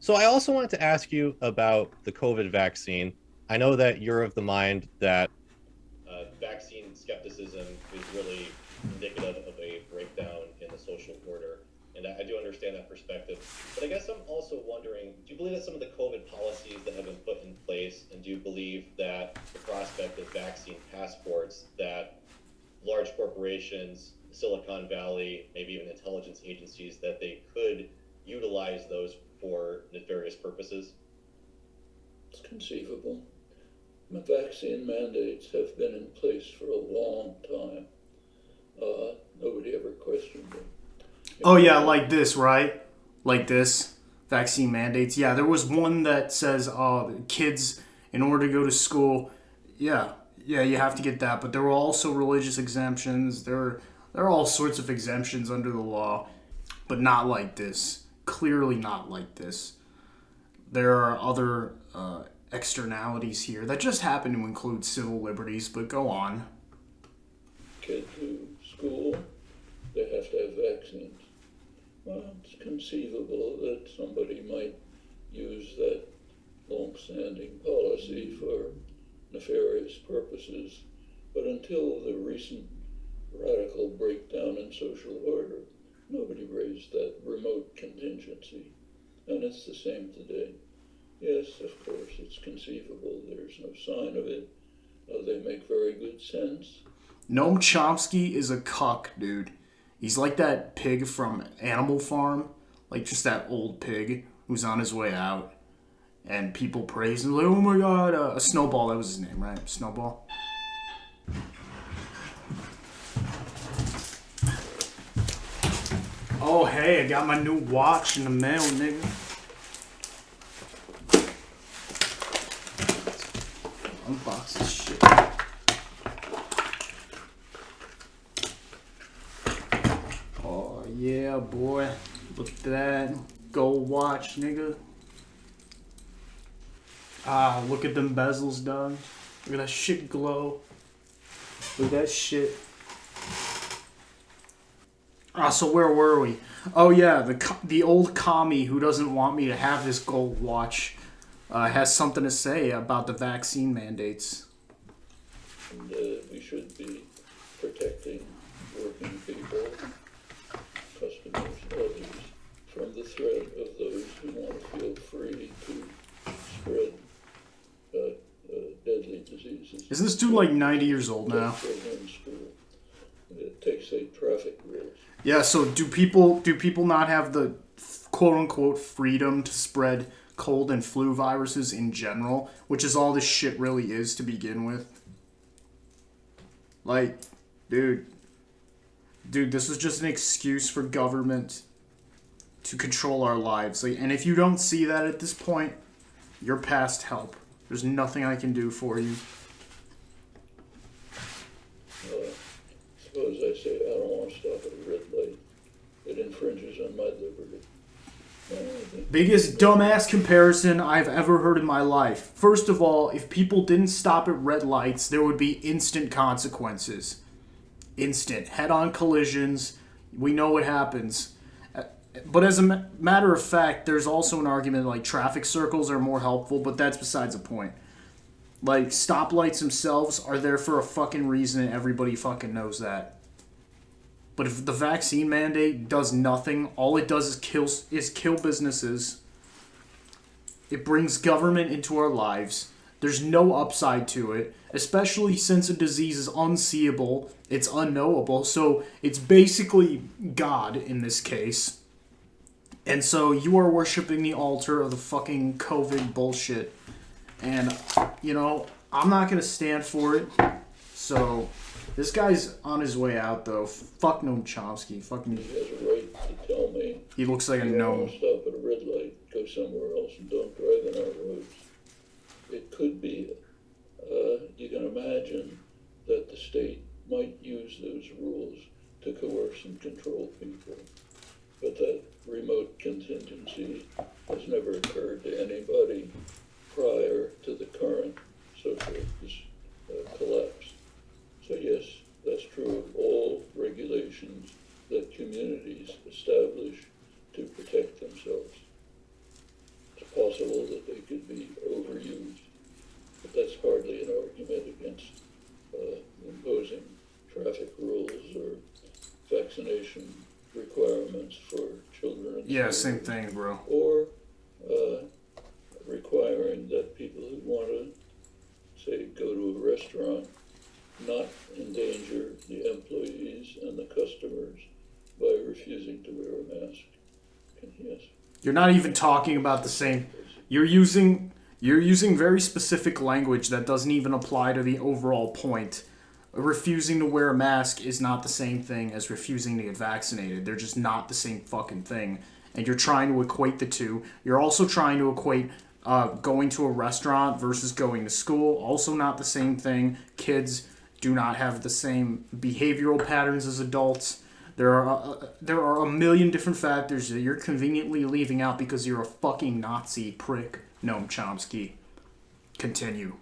So I also wanted to ask you about the COVID vaccine. I know that you're of the mind that vaccine skepticism is really indicative of a breakdown in the social order. And I do understand that perspective. But I guess I'm also wondering, do you believe that some of the COVID policies that have been put in place, and do you believe that the prospect of vaccine passports that large corporations, Silicon Valley, maybe even intelligence agencies, that they could utilize those for nefarious purposes? It's conceivable. Vaccine mandates have been in place for a long time. Nobody ever questioned them. Oh yeah, like this, right? Like this vaccine mandates. Yeah, there was one that says, kids, in order to go to school, yeah, yeah, you have to get that. But there were also religious exemptions. There are all sorts of exemptions under the law, but not like this. Clearly, not like this. There are other externalities here that just happen to include civil liberties. But go on. Kids to school, they have to have vaccines. Well, it's conceivable that somebody might use that long-standing policy for nefarious purposes, but until the recent radical breakdown in social order, nobody raised that remote contingency. And it's the same today. Yes, of course, it's conceivable. There's no sign of it. They make very good sense. Gnome Chomsky is a cuck, dude. He's like that pig from Animal Farm, like just that old pig who's on his way out, and people praise him like, "Oh my God, a Snowball." That was his name, right? Snowball. Oh hey, I got my new watch in the mail, nigga. Unbox this shit. Oh yeah, boy. Look at that gold watch, nigga. Ah, look at them bezels, dog. Look at that shit glow. Look at that shit. Ah, so where were we? Oh yeah, the old commie who doesn't want me to have this gold watch has something to say about the vaccine mandates. And we should be protecting working people, customers, others, from the threat of those who want to feel free to spread deadly diseases. Isn't this dude like 90 years old now? In school. It takes a traffic rules. Yeah, so do people not have the quote unquote freedom to spread cold and flu viruses in general, which is all this shit really is to begin with? Like, dude, this was just an excuse for government to control our lives. Like, and if you don't see that at this point, you're past help. There's nothing I can do for you. Suppose I say I don't want to stop at a red light. It infringes on my liberty. Biggest dumbass comparison I've ever heard in my life. First of all, if people didn't stop at red lights, there would be instant consequences. Instant. Head-on collisions. We know what happens. But as a matter of fact, there's also an argument like traffic circles are more helpful, but that's besides the point. Like, stoplights themselves are there for a fucking reason, and everybody fucking knows that. But if the vaccine mandate does nothing, all it does is kill businesses. It brings government into our lives. There's no upside to it, especially since a disease is unseeable, it's unknowable, so it's basically God in this case. And so you are worshiping the altar of the fucking COVID bullshit. And, you know, I'm not going to stand for it. So, this guy's on his way out, though. Fuck Gnome Chomsky. Fuck me. He has a right to tell me. He looks like a gnome. Stop at a red light, go somewhere else, and don't drive in our roads. It could be, you can imagine that the state might use those rules to coerce and control people. But that remote contingency has never occurred to anybody prior to the current social collapse. So yes, that's true of all regulations that communities establish to protect themselves. It's possible that they could be overused. But that's hardly an argument against imposing traffic rules or vaccination requirements for children. Yeah, same thing, bro. Or requiring that people who want to, say, go to a restaurant not endanger the employees and the customers by refusing to wear a mask. Yes. You're not even talking about the same. You're using very specific language that doesn't even apply to the overall point. Refusing to wear a mask is not the same thing as refusing to get vaccinated. They're just not the same fucking thing. And you're trying to equate the two. You're also trying to equate going to a restaurant versus going to school. Also not the same thing. Kids do not have the same behavioral patterns as adults. There are a million different factors that you're conveniently leaving out because you're a fucking Nazi prick, Gnome Chomsky. Continue.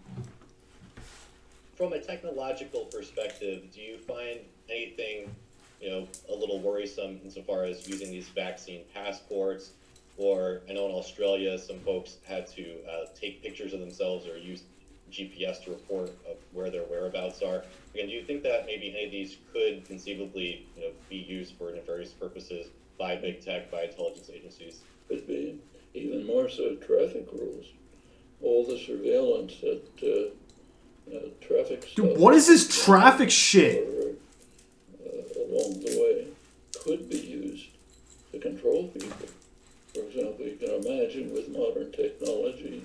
From a technological perspective, do you find anything, a little worrisome insofar as using these vaccine passports? Or I know in Australia, some folks had to take pictures of themselves or use GPS to report where their whereabouts are. Again, do you think that maybe any of these could conceivably, be used for nefarious purposes by big tech, by intelligence agencies? Could be. Even more so, traffic rules. All the surveillance at traffic stops. Dude, what is this traffic shit? Along the way could be used to control people. For example, you can imagine with modern technology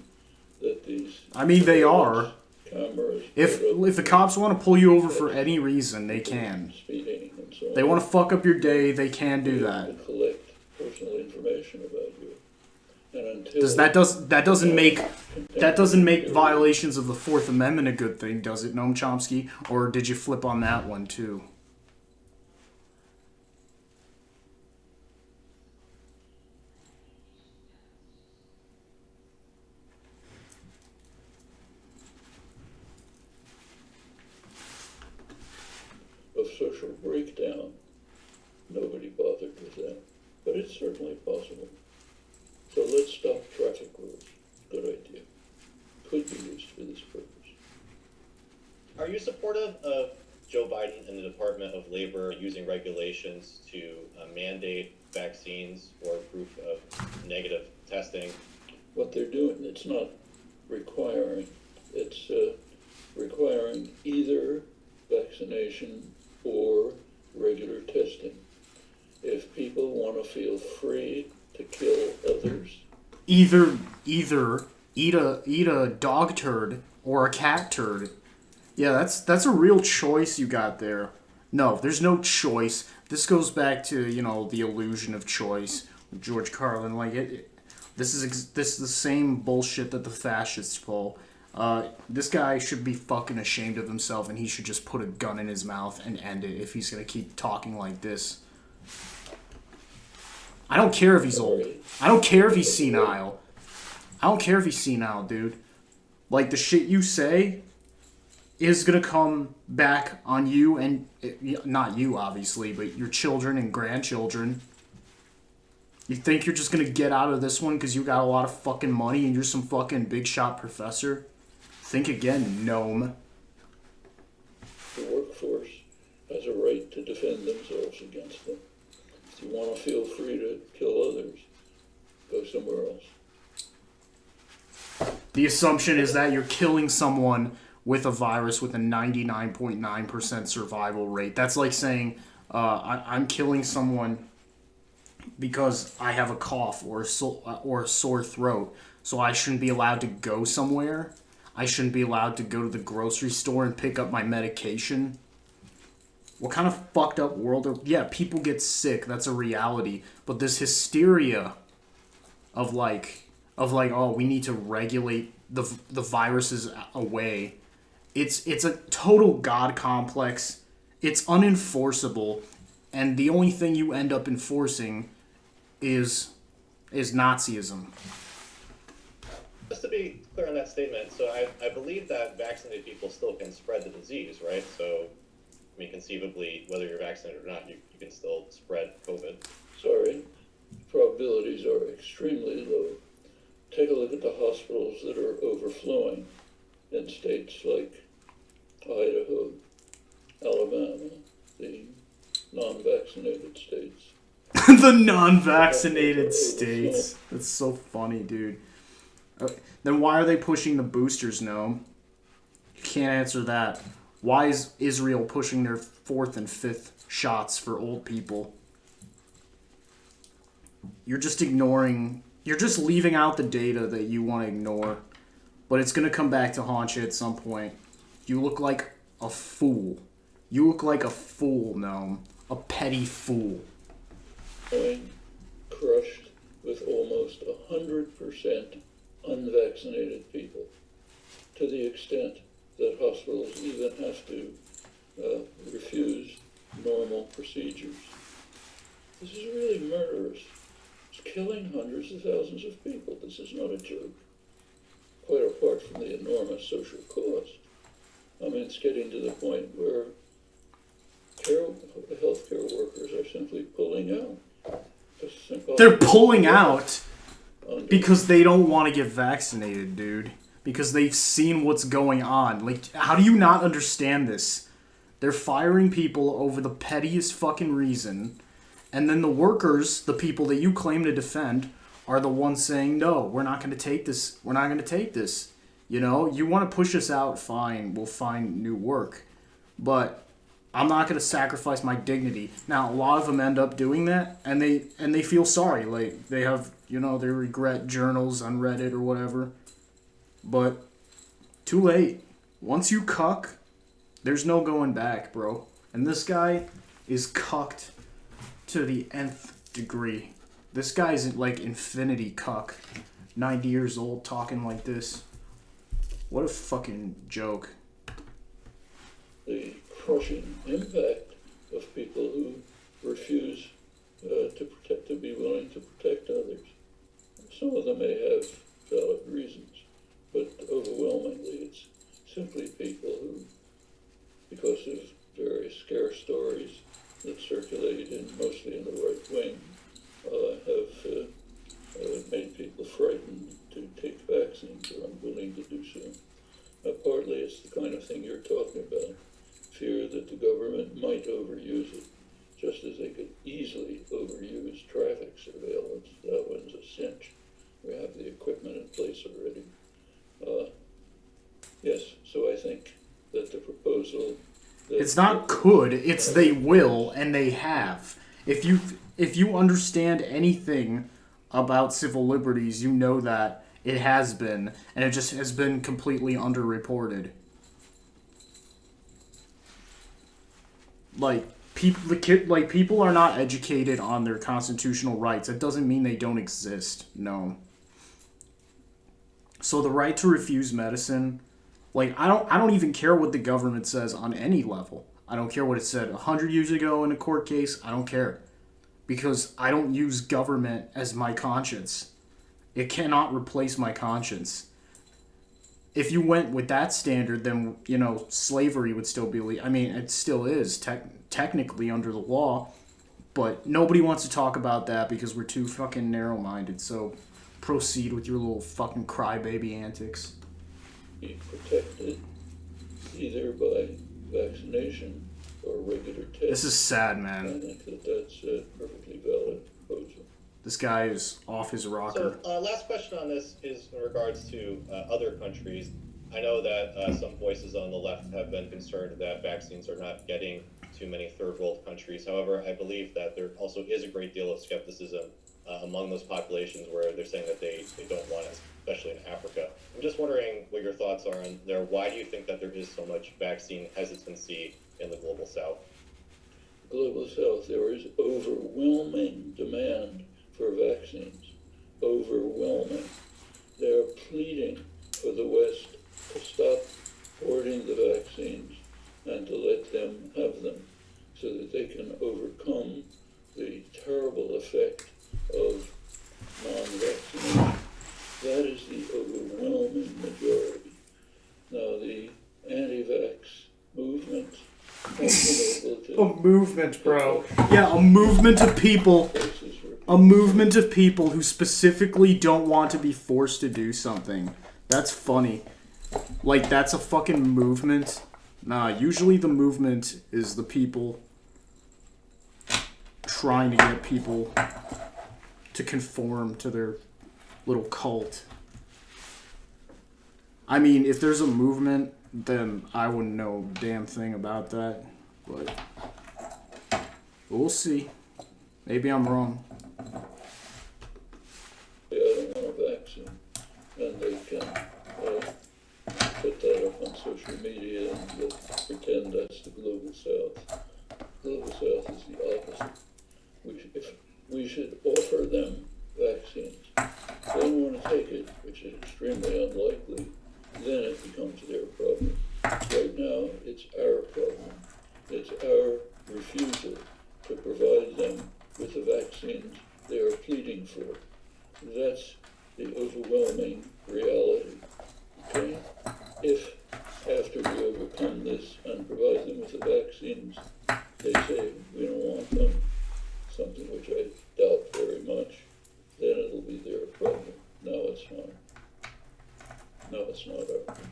that these... I mean, they are. Cameras... If the cops want to pull you over for any reason, they can. Speeding and so on. They want to fuck up your day, they can do that. To collect personal information about you. And until... That doesn't make violations of the Fourth Amendment a good thing, does it, Gnome Chomsky? Or did you flip on that one, too? Of social breakdown, nobody bothered with that. But it's certainly possible. So let's stop traffic rules. Good idea. Could be used for this purpose. Are you supportive of Joe Biden and the Department of Labor using regulations to mandate vaccines or proof of negative testing? What they're doing, it's not requiring. It's requiring either vaccination or regular testing. If people want to feel free to kill others, Either eat a dog turd or a cat turd. Yeah, that's a real choice you got there. No, there's no choice. This goes back to, the illusion of choice. George Carlin, this is the same bullshit that the fascists pull. This guy should be fucking ashamed of himself, and he should just put a gun in his mouth and end it if he's gonna keep talking like this. I don't care if he's old. I don't care if he's senile. I don't care if he's senile, dude. Like, the shit you say is gonna come back on you and... not you, obviously, but your children and grandchildren. You think you're just gonna get out of this one because you got a lot of fucking money and you're some fucking big shot professor? Think again, gnome. the workforce has a right to defend themselves against them. If you want to feel free to kill others, go somewhere else. The assumption is that you're killing someone with a virus with a 99.9% survival rate. That's like saying, I'm killing someone because I have a cough or a sore throat, so I shouldn't be allowed to go somewhere. I shouldn't be allowed to go to the grocery store and pick up my medication. What kind of fucked up world are... Yeah, people get sick, that's a reality. But this hysteria of oh, we need to regulate the viruses away. It's a total god complex. It's unenforceable, and the only thing you end up enforcing is Nazism. Just to be clear on that statement, so I believe that vaccinated people still can spread the disease, right? So, I mean, conceivably, whether you're vaccinated or not, you can still spread COVID. Sorry, probabilities are extremely low. take a look at the hospitals that are overflowing in states like Idaho, Alabama, the non-vaccinated states. The non-vaccinated states. That's so funny, dude. Then why are they pushing the boosters, Gnome? You can't answer that. Why is Israel pushing their 4th and 5th shots for old people? You're just ignoring... You're just leaving out the data that you want to ignore. But it's going to come back to haunt you at some point. You look like a fool. You look like a fool, Gnome. A petty fool. Crushed with almost 100% unvaccinated people, to the extent that hospitals even have to refuse normal procedures. This is really murderous. It's killing hundreds of thousands of people. This is not a joke. Quite apart from the enormous social cost. I mean, it's getting to the point where healthcare workers are simply pulling out. They're pulling out because they don't want to get vaccinated, dude. Because they've seen what's going on. Like, how do you not understand this? They're firing people over the pettiest fucking reason. And then the workers, the people that you claim to defend, are the ones saying, no, we're not going to take this. We're not going to take this. You know, you want to push us out, fine. We'll find new work. But I'm not going to sacrifice my dignity. Now, a lot of them end up doing that, and they feel sorry. Like, they have, you know, they regret journals on Reddit or whatever. But too late. Once you cuck, there's no going back, bro. And this guy is cucked to the nth degree. This guy's like infinity cuck. 90 years old, talking like this. What a fucking joke. The crushing impact of people who refuse to be willing to protect others. Some of them may have valid reasons, but overwhelmingly it's simply people who, because of various scare stories that circulate mostly in the right wing, have made people frightened to take vaccines or unwilling to do so. Partly it's the kind of thing you're talking about. Fear that the government might overuse it, just as they could easily overuse traffic surveillance. That one's a cinch. We have the equipment in place already. Yes, so I think that the proposal... It's not could, it's they will, and they have. If you understand anything about civil liberties, you know that it has been, and it just has been completely underreported. People are not educated on their constitutional rights. It doesn't mean they don't exist. No. So the right to refuse medicine, like I don't even care what the government says on any level. I don't care what it said 100 years ago in a court case. I don't care. Because I don't use government as my conscience. It cannot replace my conscience. If you went with that standard, then, you know, slavery would still be... I mean, it still is technically under the law, but nobody wants to talk about that because we're too fucking narrow-minded, so proceed with your little fucking crybaby antics. Be protected either by vaccination or regular tests. This is sad, man. I think that's a perfectly valid proposal. This guy is off his rocker. So, last question on this is in regards to other countries. I know that some voices on the left have been concerned that vaccines are not getting to many third world countries. However, I believe that there also is a great deal of skepticism among those populations where they're saying that they don't want it, especially in Africa. I'm just wondering what your thoughts are on there. Why do you think that there is so much vaccine hesitancy in the Global South? Global South, there is overwhelming demand for vaccines. Overwhelming. They're pleading for the West to stop hoarding the vaccines and to let them have them so that they can overcome the terrible effect of non-vaccination. That is the overwhelming majority. Now, the anti-vax movement has been able to... A movement, bro. Yeah, a movement of people. Places where A movement of people who specifically don't want to be forced to do something. That's funny. Like, that's a fucking movement. Nah, usually the movement is the people trying to get people to conform to their little cult. I mean, if there's a movement, then I wouldn't know a damn thing about that. But we'll see. Maybe I'm wrong. I don't want a vaccine, and they can put that up on social media and pretend that's the global south. Global south is the opposite. We should offer them vaccines. If they don't want to take it, which is extremely unlikely, then it becomes their problem. Right now, it's our problem. It's our refusal to provide them with the vaccines they are pleading for. That's the overwhelming reality. Okay? If after we overcome this and provide them with the vaccines, they say we don't want them, something which I doubt very much, then it'll be their problem. No, it's not. No, it's not our problem.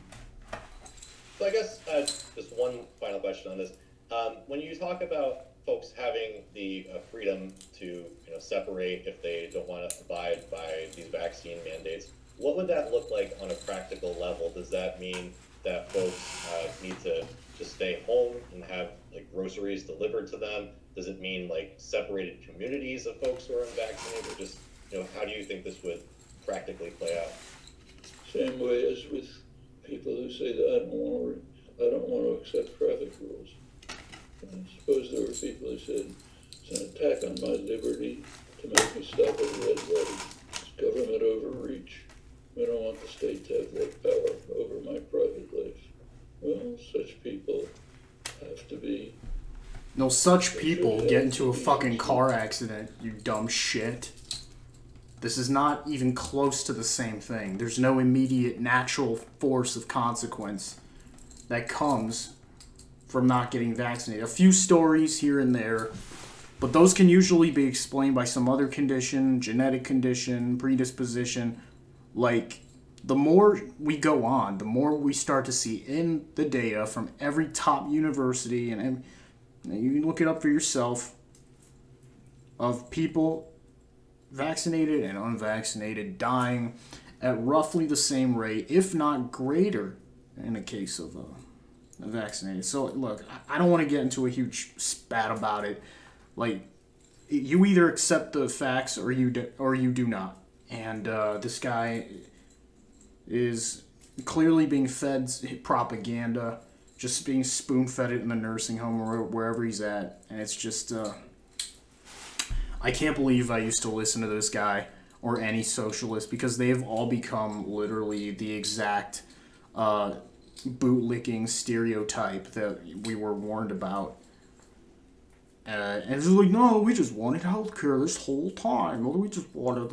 So I guess just one final question on this. When you talk about folks having the freedom to separate if they don't want to abide by these vaccine mandates, what would that look like on a practical level? Does that mean that folks need to just stay home and have like groceries delivered to them? Does it mean like separated communities of folks who are unvaccinated? Or just how do you think this would practically play out? Same way as with people who say that I don't want to accept traffic rules. I suppose there were people who said it's an attack on my liberty to make me stop at a red light. It's government overreach. We don't want the state to have that power over my private life. Well, such people have to be. No, such people get into a fucking car accident, you dumb shit. This is not even close to the same thing. There's no immediate natural force of consequence that comes from not getting vaccinated. A few stories here and there, but those can usually be explained by some other condition, genetic condition, predisposition. Like, the more we go on, the more we start to see in the data from every top university, and you can look it up for yourself, of people vaccinated and unvaccinated dying at roughly the same rate, if not greater, in the case of vaccinated. So look, I don't want to get into a huge spat about it. Like, you either accept the facts or you do not. And this guy is clearly being fed propaganda, just being spoon-fed it in the nursing home or wherever he's at. And it's just, I can't believe I used to listen to this guy or any socialist, because they've all become literally the exact bootlicking stereotype that we were warned about. And it's like, no, we just wanted healthcare this whole time. We just wanted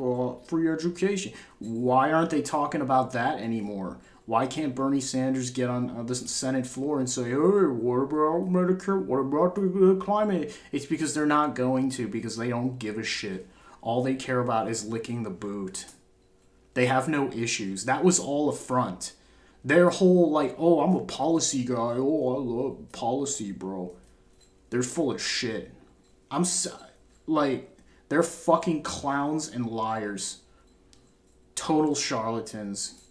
free education. Why aren't they talking about that anymore? Why can't Bernie Sanders get on the Senate floor and say, hey, what about Medicare? What about the climate? It's because they're not going to, because they don't give a shit. All they care about is licking the boot. They have no issues. That was all a front. Their whole, like, oh, I'm a policy guy. Oh, I love policy, bro. They're full of shit. They're fucking clowns and liars. Total charlatans.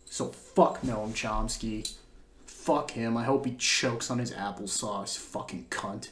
So fuck Gnome Chomsky. Fuck him. I hope he chokes on his applesauce. Fucking cunt.